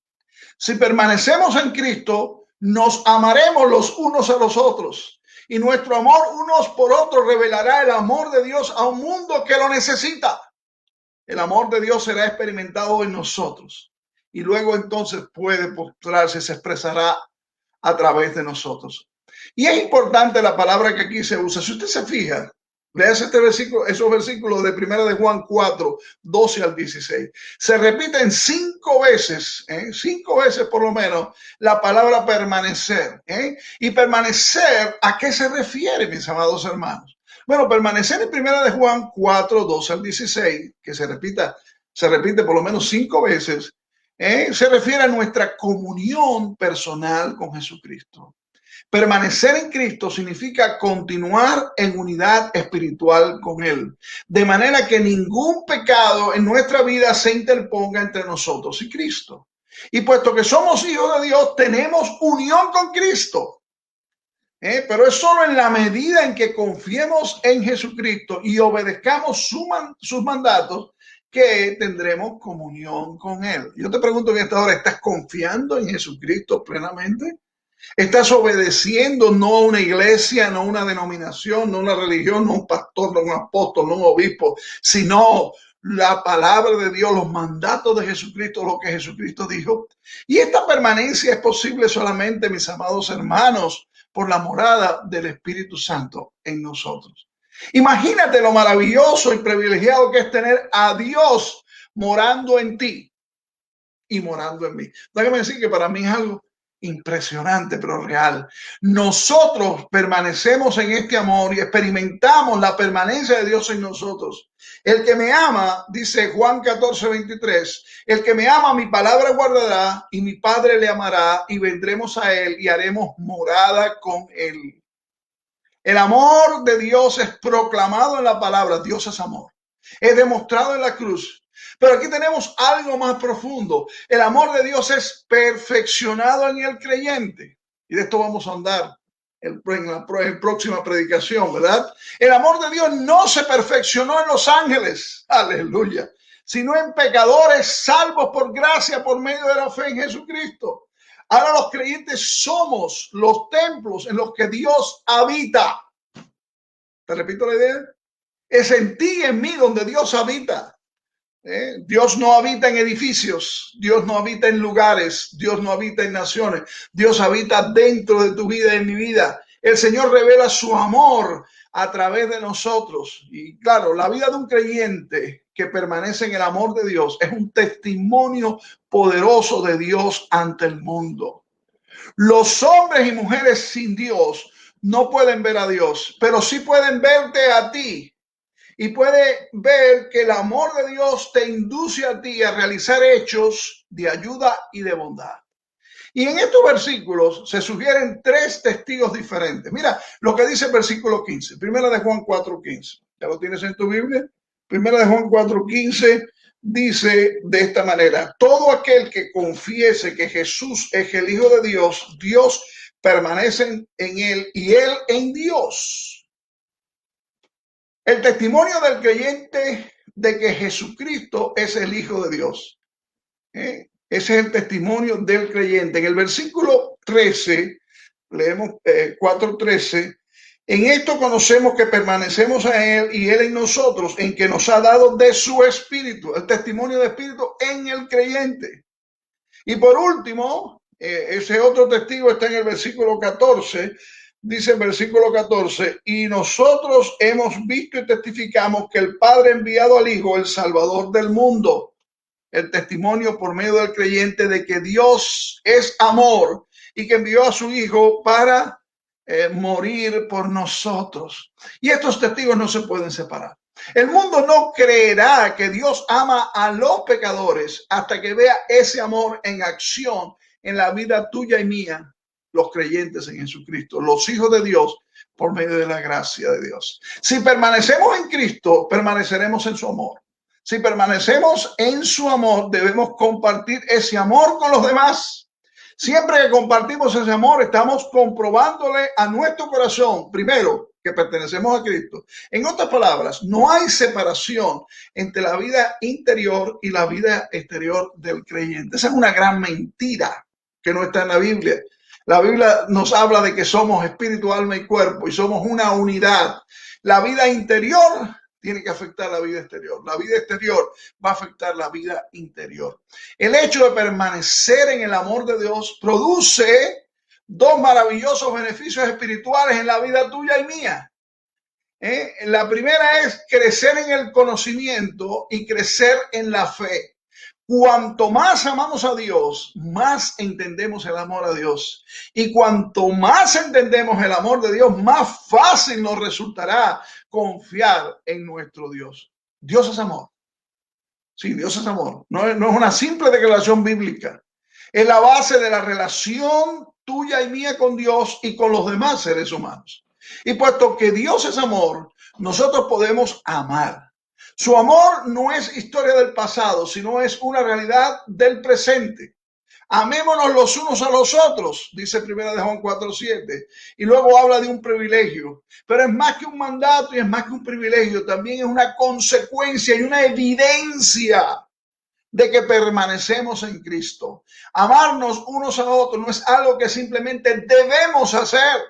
Si permanecemos en Cristo, nos amaremos los unos a los otros. Y nuestro amor unos por otros revelará el amor de Dios a un mundo que lo necesita. El amor de Dios será experimentado en nosotros. Y luego entonces puede mostrarse, se expresará a través de nosotros. Y es importante la palabra que aquí se usa. Si usted se fija, lea este versículo, esos versículos de Primera de Juan 4, 12 al 16. Se repiten 5 veces, 5 veces por lo menos, la palabra permanecer. Y permanecer, ¿a qué se refiere, mis amados hermanos? Bueno, permanecer en Primera de Juan 4, 12 al 16, que se repite por lo menos 5 veces, se refiere a nuestra comunión personal con Jesucristo. Permanecer en Cristo significa continuar en unidad espiritual con Él, de manera que ningún pecado en nuestra vida se interponga entre nosotros y Cristo. Y puesto que somos hijos de Dios, tenemos unión con Cristo. Pero es solo en la medida en que confiemos en Jesucristo y obedezcamos sus mandatos que tendremos comunión con Él. Yo te pregunto en esta hora, ¿estás confiando en Jesucristo plenamente? ¿Estás obedeciendo no a una iglesia, no a una denominación, no a una religión, no a un pastor, no a un apóstol, no a un obispo, sino la palabra de Dios, los mandatos de Jesucristo, lo que Jesucristo dijo? Y esta permanencia es posible solamente, mis amados hermanos, por la morada del Espíritu Santo en nosotros. Imagínate lo maravilloso y privilegiado que es tener a Dios morando en ti y morando en mí. Déjame decir que para mí es algo impresionante, pero real. Nosotros permanecemos en este amor y experimentamos la permanencia de Dios en nosotros. El que me ama, dice Juan 14:23, el que me ama, mi palabra guardará y mi Padre le amará y vendremos a él y haremos morada con él. El amor de Dios es proclamado en la palabra. Dios es amor. Es demostrado en la cruz. Pero aquí tenemos algo más profundo. El amor de Dios es perfeccionado en el creyente. Y de esto vamos a andar en la próxima predicación, ¿verdad? El amor de Dios no se perfeccionó en los ángeles, aleluya, sino en pecadores salvos por gracia por medio de la fe en Jesucristo. Ahora los creyentes somos los templos en los que Dios habita. Te repito la idea. Es en ti y en mí donde Dios habita. Dios no habita en edificios, Dios no habita en lugares, Dios no habita en naciones, Dios habita dentro de tu vida y en mi vida. El Señor revela su amor a través de nosotros. Y claro, la vida de un creyente que permanece en el amor de Dios es un testimonio poderoso de Dios ante el mundo. Los hombres y mujeres sin Dios no pueden ver a Dios, pero sí pueden verte a ti y puede ver que el amor de Dios te induce a ti a realizar hechos de ayuda y de bondad. Y en estos versículos se sugieren tres testigos diferentes. Mira lo que dice el versículo 15, primera de Juan 4:15. ¿Ya lo tienes en tu Biblia? Primera de Juan 4:15 dice de esta manera: todo aquel que confiese que Jesús es el Hijo de Dios, Dios permanece en él y él en Dios. El testimonio del creyente de que Jesucristo es el Hijo de Dios. Ese es el testimonio del creyente. En el versículo 13, leemos 4:13, en esto conocemos que permanecemos en él y él en nosotros, en que nos ha dado de su espíritu, el testimonio de espíritu en el creyente. Y por último, ese otro testigo está en el versículo 14, dice el versículo 14, y nosotros hemos visto y testificamos que el Padre ha enviado al Hijo, el Salvador del mundo. El testimonio por medio del creyente de que Dios es amor y que envió a su Hijo para morir por nosotros. Y estos testigos no se pueden separar. El mundo no creerá que Dios ama a los pecadores hasta que vea ese amor en acción en la vida tuya y mía, los creyentes en Jesucristo, los hijos de Dios por medio de la gracia de Dios. Si permanecemos en Cristo, permaneceremos en su amor. Si permanecemos en su amor, debemos compartir ese amor con los demás. Siempre que compartimos ese amor, estamos comprobándole a nuestro corazón, primero, que pertenecemos a Cristo. En otras palabras, no hay separación entre la vida interior y la vida exterior del creyente. Esa es una gran mentira que no está en la Biblia. La Biblia nos habla de que somos espíritu, alma y cuerpo y somos una unidad. La vida interior tiene que afectar la vida exterior. La vida exterior va a afectar la vida interior. El hecho de permanecer en el amor de Dios produce dos maravillosos beneficios espirituales en la vida tuya y mía. La primera es crecer en el conocimiento y crecer en la fe. Cuanto más amamos a Dios, más entendemos el amor a Dios. Y cuanto más entendemos el amor de Dios, más fácil nos resultará confiar en nuestro Dios. Dios es amor. Sí, Dios es amor. No es una simple declaración bíblica. Es la base de la relación tuya y mía con Dios y con los demás seres humanos. Y puesto que Dios es amor, nosotros podemos amar. Su amor no es historia del pasado, sino es una realidad del presente. Amémonos los unos a los otros, dice 1 de Juan 4:7. Y luego habla de un privilegio. Pero es más que un mandato y es más que un privilegio. También es una consecuencia y una evidencia de que permanecemos en Cristo. Amarnos unos a otros no es algo que simplemente debemos hacer,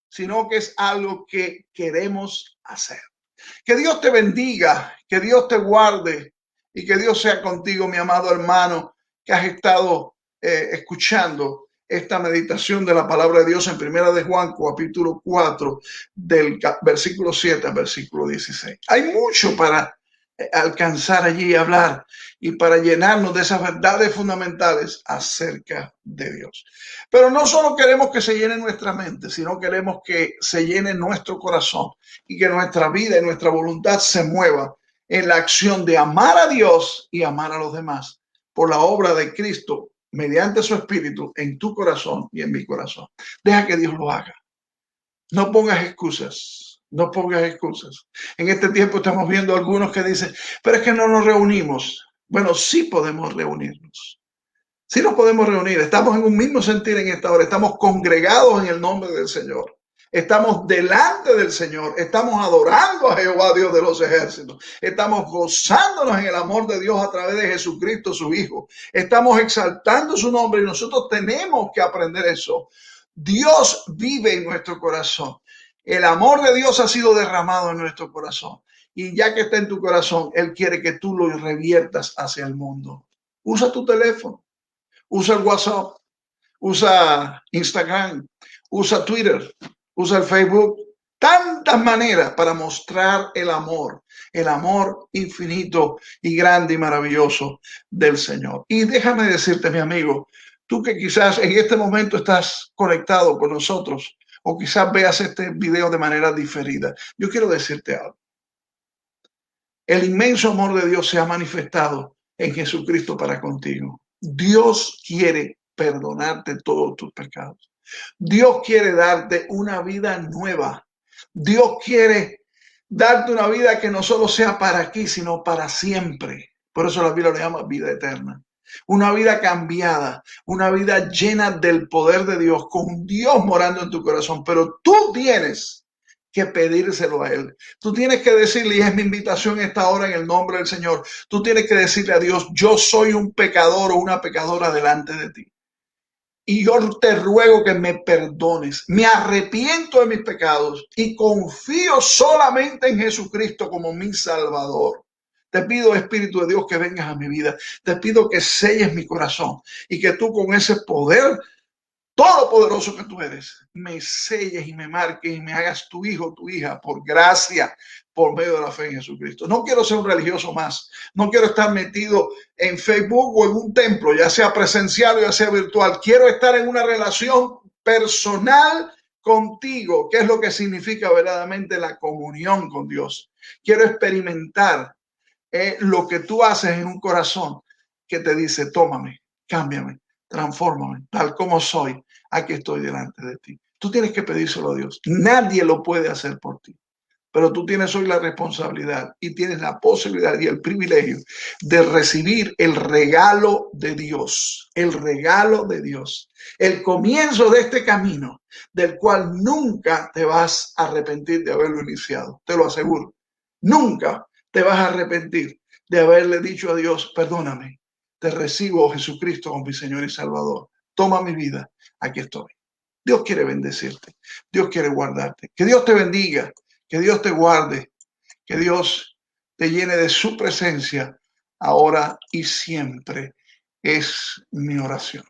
sino que es algo que queremos hacer. Que Dios te bendiga, que Dios te guarde y que Dios sea contigo, mi amado hermano, que has estado escuchando esta meditación de la palabra de Dios en 1 de Juan, capítulo 4, del versículo 7 al versículo 16. Hay mucho para alcanzar allí y hablar y para llenarnos de esas verdades fundamentales acerca de Dios. Pero no solo queremos que se llene nuestra mente, sino queremos que se llene nuestro corazón y que nuestra vida y nuestra voluntad se mueva en la acción de amar a Dios y amar a los demás por la obra de Cristo mediante su espíritu en tu corazón y en mi corazón. Deja que Dios lo haga. No pongas excusas. No pongas excusas. En este tiempo estamos viendo algunos que dicen, pero es que no nos reunimos. Bueno, sí podemos reunirnos. Sí nos podemos reunir. Estamos en un mismo sentir en esta hora. Estamos congregados en el nombre del Señor. Estamos delante del Señor. Estamos adorando a Jehová, Dios de los ejércitos. Estamos gozándonos en el amor de Dios a través de Jesucristo, su Hijo. Estamos exaltando su nombre y nosotros tenemos que aprender eso. Dios vive en nuestro corazón. El amor de Dios ha sido derramado en nuestro corazón. Y ya que está en tu corazón, Él quiere que tú lo reviertas hacia el mundo. Usa tu teléfono. Usa el WhatsApp. Usa Instagram. Usa Twitter. Usa el Facebook. Tantas maneras para mostrar el amor infinito y grande y maravilloso del Señor. Y déjame decirte, mi amigo, tú que quizás en este momento estás conectado con nosotros, o quizás veas este video de manera diferida. Yo quiero decirte algo. El inmenso amor de Dios se ha manifestado en Jesucristo para contigo. Dios quiere perdonarte todos tus pecados. Dios quiere darte una vida nueva. Dios quiere darte una vida que no solo sea para aquí, sino para siempre. Por eso la Biblia le llama vida eterna. Una vida cambiada, una vida llena del poder de Dios, con Dios morando en tu corazón. Pero tú tienes que pedírselo a Él. Tú tienes que decirle, y es mi invitación esta hora en el nombre del Señor, tú tienes que decirle a Dios, yo soy un pecador o una pecadora delante de ti. Y yo te ruego que me perdones. Me arrepiento de mis pecados y confío solamente en Jesucristo como mi Salvador. Te pido, Espíritu de Dios, que vengas a mi vida. Te pido que selles mi corazón y que tú con ese poder todopoderoso que tú eres, me selles y me marques y me hagas tu hijo, tu hija, por gracia, por medio de la fe en Jesucristo. No quiero ser un religioso más. No quiero estar metido en Facebook o en un templo, ya sea presencial o ya sea virtual. Quiero estar en una relación personal contigo, que es lo que significa verdaderamente la comunión con Dios. Quiero experimentar lo que tú haces en un corazón que te dice, tómame, cámbiame, transfórmame, tal como soy, aquí estoy delante de ti. Tú tienes que pedírselo a Dios. Nadie lo puede hacer por ti. Pero tú tienes hoy la responsabilidad y tienes la posibilidad y el privilegio de recibir el regalo de Dios, el regalo de Dios, el comienzo de este camino del cual nunca te vas a arrepentir de haberlo iniciado, te lo aseguro. Nunca te vas a arrepentir de haberle dicho a Dios, perdóname, te recibo, Jesucristo, como mi Señor y Salvador. Toma mi vida, aquí estoy. Dios quiere bendecirte, Dios quiere guardarte. Que Dios te bendiga, que Dios te guarde, que Dios te llene de su presencia ahora y siempre. Es mi oración.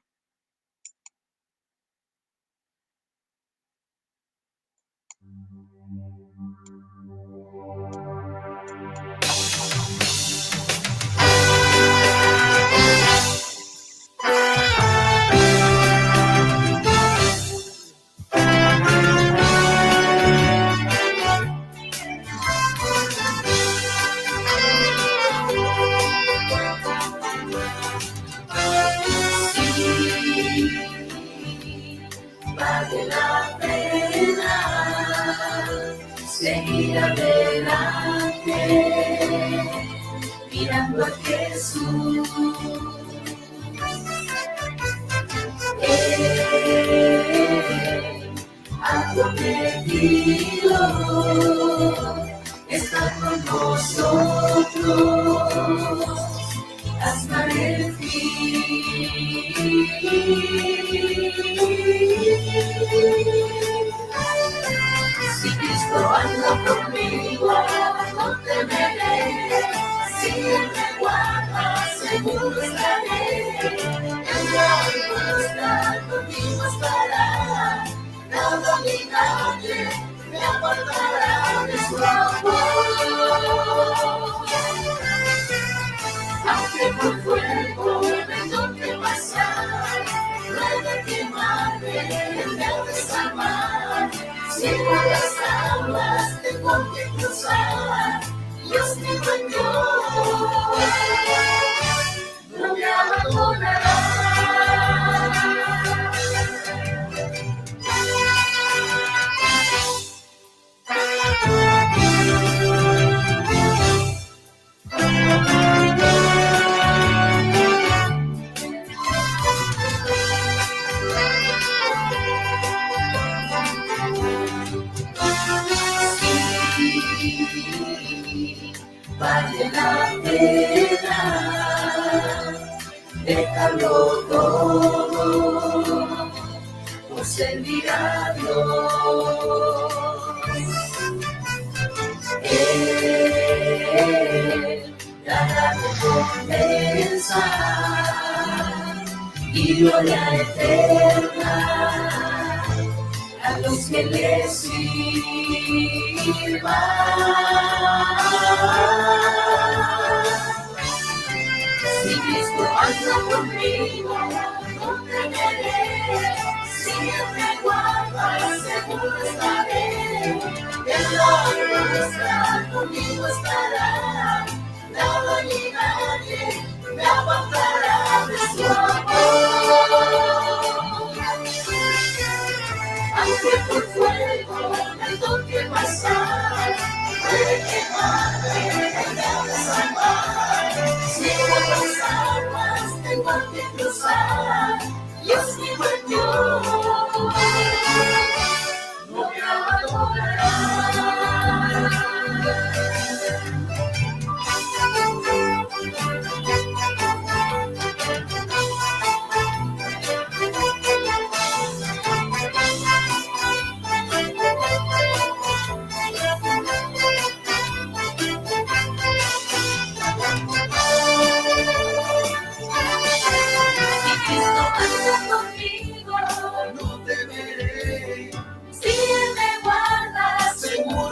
Vale la pena seguir adelante, mirando a Jesús. Él ha prometido estar con nosotros hasta el fin. Si Cristo anda conmigo, no temeré. Si Él me guarda, seguro estaré. Él va a estar conmigo, estará. Nada ni nadie me apartará de su amor. Aunque por fuego me toque pasar, no he de quemarme, Él me ha de salvar. Si por las aguas tengo que cruzar, Dios me guió, no me abandonará. Vale la pena dejarlo todo por servir a Dios. Él dará recompensa y gloria eterna a los que le sirvan. Si Cristo anda conmigo, no temeré. Si Él me guarda, seguro estaré. Él va a estar conmigo, estará. apartará de su amor. Aunque por fuego me toque pasar, puede quemarme, puede desamar. Si por las aguas tengo que cruzar, Dios vivo en yo, no me abandonará.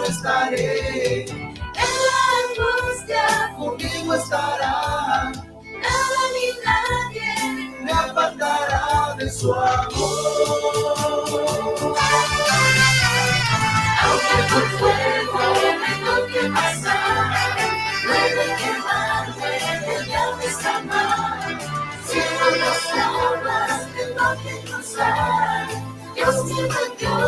Estaré en la angustia, conmigo estará. Nada ni nadie me apartará de su amor. Aunque por fuego me toque pasar, puede quemarme, puede desamar. Si por las aguas tengo que cruzar, Dios me mandó.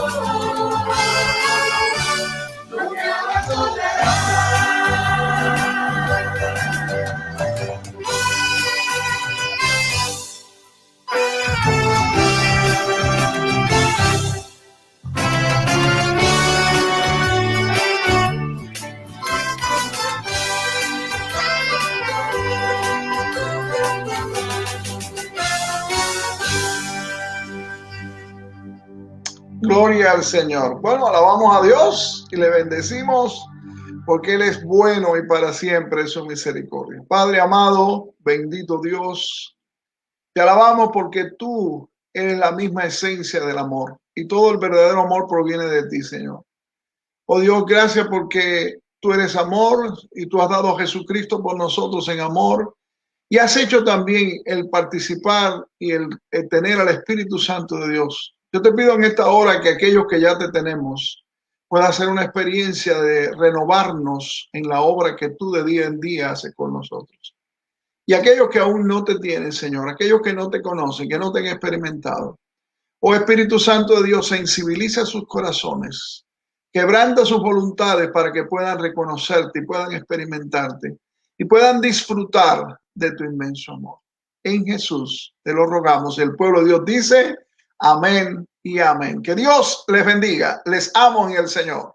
Gloria al Señor. Bueno, alabamos a Dios y le bendecimos porque Él es bueno y para siempre es su misericordia. Padre amado, bendito Dios, te alabamos porque tú eres la misma esencia del amor y todo el verdadero amor proviene de ti, Señor. Oh Dios, gracias porque tú eres amor y tú has dado a Jesucristo por nosotros en amor y has hecho también el participar y el tener al Espíritu Santo de Dios. Yo te pido en esta hora que aquellos que ya te tenemos puedan hacer una experiencia de renovarnos en la obra que tú de día en día haces con nosotros. Y aquellos que aún no te tienen, Señor, aquellos que no te conocen, que no te han experimentado, oh Espíritu Santo de Dios, sensibiliza sus corazones, quebranta sus voluntades para que puedan reconocerte y puedan experimentarte y puedan disfrutar de tu inmenso amor. En Jesús te lo rogamos. El pueblo de Dios dice amén y amén. Que Dios les bendiga. Les amo en el Señor.